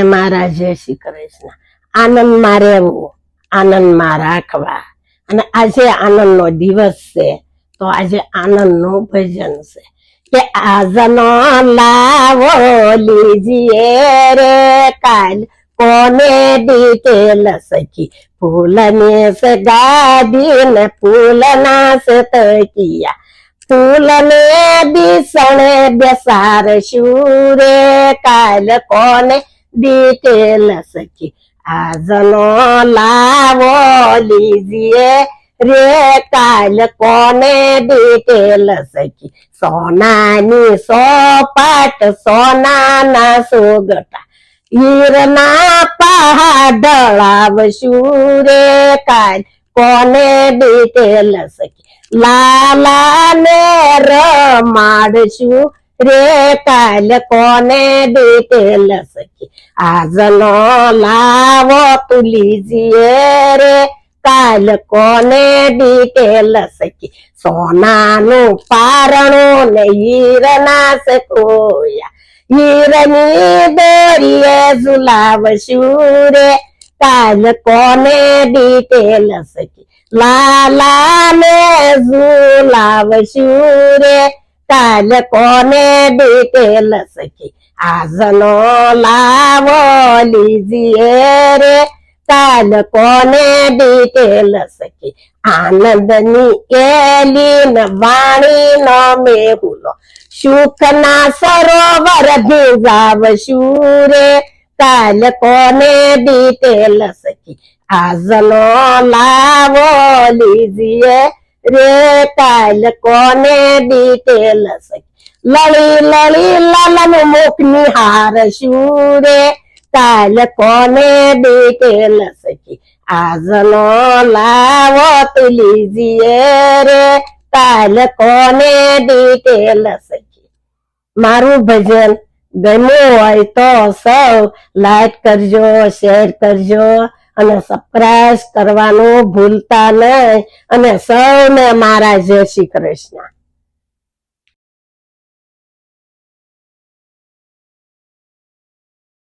મારા જય શ્રી કૃષ્ણ. આનંદમાં રહેવું, આનંદમાં રાખવા. અને આજે આનંદનો દિવસ છે, તો આજે આનંદનું ભજન છે કે આજનો લાવો લીજીએ રે કાલ કોને ડિટેલ સખી ફૂલને સે ગાદી ને ફૂલના સે તકિયા ફૂલને બીસણે બેસાર શુરે કાલ કોને ડિટેલ સખી આજનો લાવો લીજીએ રે કાલ કોને ડિટેલ સખી સોનાની સોપાટ સોનાના સોગટા હીરના પહાડળાવશું રે કાલ કોને ડિટેલ સખી લાલા ને રમાડશું રે કાલ કોને ડિટેલ સખી આજનો લાવો તું લીજીએ રે કાલ કોને ડિટેલ સખી સોનાનું પારણું ને હીરના સે ખોયા હીરની દોરીએ ઝુલાવશું રે કાલ કોને ડિટેલ સખી લાલા ને ઝુલાવશું રે કાલ કોને ડિટેલ સખી આજનો લાવો લીજીએ રે કાલ કોને ડિટેલ સખી આનંદની એલી ન વાણી નો મેહુલો સુખના સરોવર ભીજાવશું રે કાલ કોને ડિટેલ સખી આજનો લાવો લીજીએ રે કાલ કોને ડિટેલ સખી લળી લળી લાલન મુખ નિહારશું રે કાલ કોને ડિટેલ સખી આજનો લાવો તું લીજીએ રે કાલ કોને ડિટેલ સખી. મારું ભજન ગમ્યું હોય તો સૌ લાઈક કરજો, શેર કરજો અને સબસ્ક્રાઇબ કરવાનું ભૂલતા નહીં અને સૌને મારા જય શ્રી કૃષ્ણ.